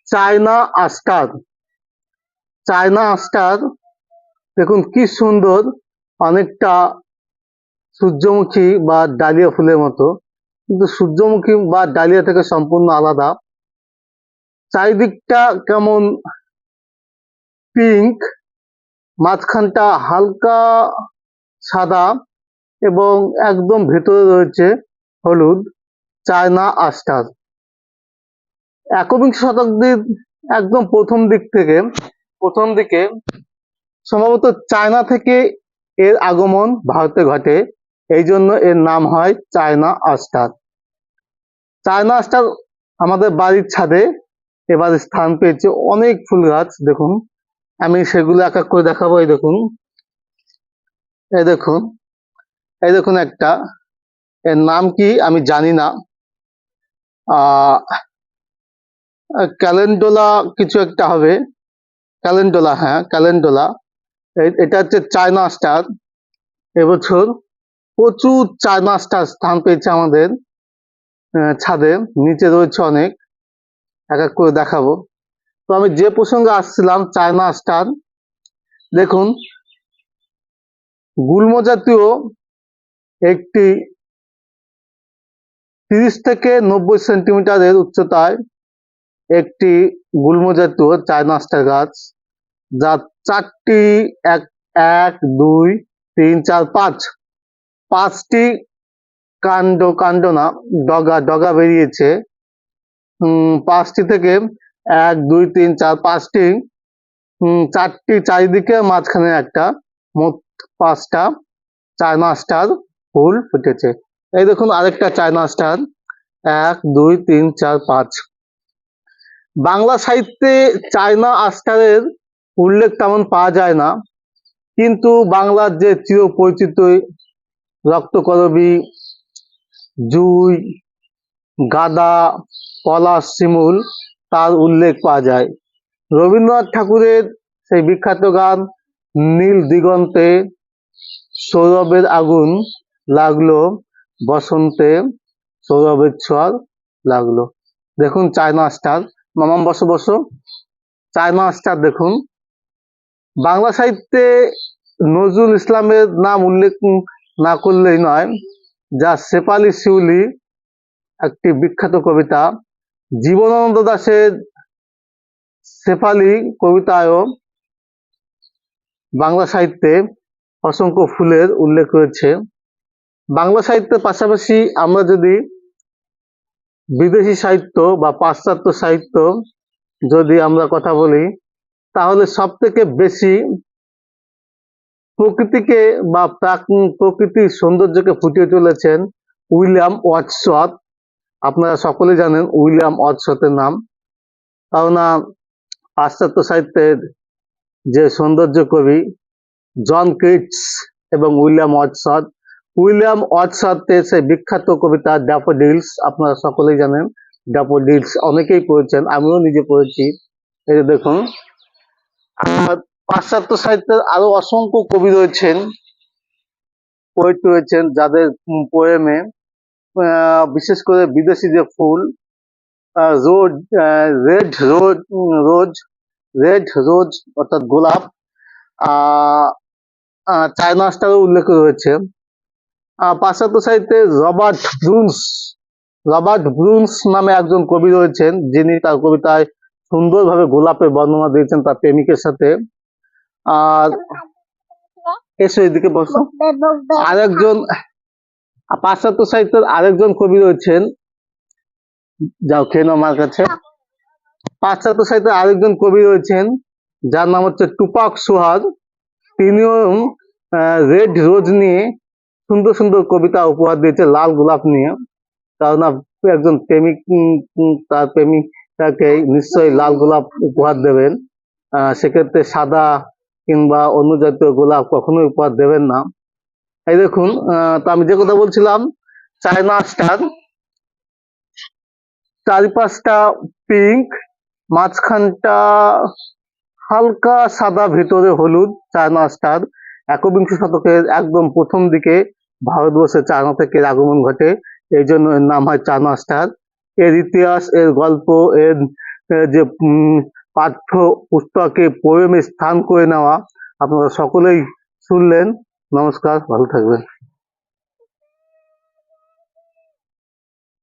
China আস্টার। China আস্টার দেখুন কি সুন্দর, অনেকটা সূর্যমুখী বা ডালিয়া ফুলের মতো, কিন্তু সূর্যমুখী বা ডালিয়া থেকে সম্পূর্ণ আলাদা। চারিদিকটা কেমন পিঙ্ক, মাঝখানটা হালকা সাদা এবং একদম ভেতরে রয়েছে হলুদ। চায়না আস্টার একবিংশ শতাব্দীর একদম প্রথম দিকে সম্ভবত চায়না থেকে এর আগমন ভারতে ঘটে, এই জন্য এর নাম হয় চায়না আস্টার। চায়না আস্টার আমাদের বাড়ির ছাদে এবার স্থান পেয়েছে অনেক ফুল গাছ। দেখুন আমি সেগুলো এক এক করে দেখাবো। এই দেখুন, এই দেখুন, এই দেখুন একটা, এর নাম কি আমি জানি না, ক্যালেন্ডোলা কিছু একটা হবে, ক্যালেন্ডোলা, হ্যাঁ ক্যালেন্ডোলা। এটা হচ্ছে চায়না স্টার। এবছর প্রচুর চায়না স্টার স্থান পেয়েছে আমাদের ছাদে, নিচে রয়েছে অনেক, এক এক করে দেখাবো। তো আমি যে প্রসঙ্গে আসছিলাম, চায়না স্টার দেখুন, গুল্ম জাতীয় একটি 30 থেকে 90 সেন্টিমিটারের উচ্চতায় একটি গুল্ম জাতীয় চায়না স্টার গাছ, যার চারটি, এক এক দুই তিন চার পাঁচটি কাণ্ড না, ডগা বেরিয়েছে। পাঁচটি থেকে এক দুই তিন চার পাঁচটি, চারটি চারিদিকে, মাঝখানে একটা, মোট 5টা চায়না স্টার ফুল ফুটেছে। এই দেখুন আরেকটা চায়না স্টার, 1 2 3 4 5। বাংলা সাহিত্যে চায়না আস্টারের উল্লেখ তেমন পাওয়া যায় না, কিন্তু বাংলার যে চিরপরিচিত রক্তকরবী, জুঁই, গাদা, পলাশ, শিমুল, তার উল্লেখ পাওয়া যায়। রবীন্দ্রনাথ ঠাকুরের সেই বিখ্যাত গান নীল দিগন্তে সৌরভের আগুন লাগলো, বসন্তে সৌরভের ছোঁয়ার লাগলো। দেখুন চায়না স্টার, মামাম বসো বসো, চায়না স্টার দেখুন। বাংলা সাহিত্যে নজরুল ইসলামের নাম উল্লেখ না করলেই নয়, যা শেফালি শিউলি একটি বিখ্যাত কবিতা। জীবনানন্দ দাশের শেফালি কবিতায়ও বাংলা সাহিত্যে অসংখ্য ফুলের উল্লেখ রয়েছে। বাংলা সাহিত্যের পাশাপাশি আমরা যদি বিদেশি সাহিত্য বা পাশ্চাত্য সাহিত্য যদি আমরা কথা বলি, তাহলে সব থেকে বেশি প্রকৃতিকে বা প্রকৃতির সৌন্দর্যকে ফুটিয়ে তুলেছেন উইলিয়াম ওয়ার্ডসওয়ার্থ। আপনারা সকলে জানেন উইলিয়াম ওয়ার্ডসওয়ার্থের নাম, কেননা পাশ্চাত্য সাহিত্যের যে সৌন্দর্য কবি জন কিটস এবং উইলিয়াম ওয়ার্ডসওয়ার্থের সেই বিখ্যাত কবিতা ড্যাফোডিলস, আপনারা সকলেই জানেন ড্যাফোডিলস, অনেকেই পড়েছেন, আমিও নিজে পড়েছি। এই যে দেখুন, পাশ্চাত্য সাহিত্যের আরো অসংখ্য কবি রয়েছেন, পোয়েট রয়েছেন, যাদের পোয়েমে বিশেষ করে বিদেশি যে ফুল রেড রোজ অর্থাৎ গোলাপ, চায়না স্টারও উল্লেখ রয়েছে। পাশ্চাত্য সাহিত্যে রবার্ট ব্রুন্স নামে একজন কবি রয়েছেন, যিনি তার কবিতায় সুন্দরভাবে গোলাপের বর্ণনা দিয়েছেন তার প্রেমিকের সাথে। আর এসো এদিকে বসো। আরেকজন পাশ্চাত্য সাহিত্যের আরেকজন কবি রয়েছেন, যাও খেয়ে নাও আমার কাছে। পাশ্চাত্য সাহিত্যের আরেকজন কবি রয়েছেন যার নাম হচ্ছে টুপাক সুহাগ। তিনিও রেড রোজ নিয়ে সুন্দর সুন্দর কবিতা উপহার দিয়েছে, লাল গোলাপ নিয়ে। কারণ একজন প্রেমিক তার প্রেমিকাকে নিশ্চয়ই লাল গোলাপ উপহার দেবেন, সেক্ষেত্রে সাদা কিংবা অন্য জাতীয় গোলাপ কখনোই উপহার দেবেন না। এই দেখুন, তো আমি যে কথা বলছিলাম, চায়না স্টার চারিপাশটা পিঙ্ক, মাঝখানটা হালকা সাদা, ভিতরে হলুদ। চায়না স্টার একবিংশ শতকের একদম প্রথম দিকে ভারতবর্ষে চায়না থেকে আগমন ঘটে, এই জন্য এর নাম হয় চায়না স্টার। এর ইতিহাস, এর গল্প, এর যে পাঠ্য পুস্তকে পোয়েমে স্থান করে নেওয়া আপনারা সকলেই শুনলেন। নমস্কার, ভালো থাকবেন।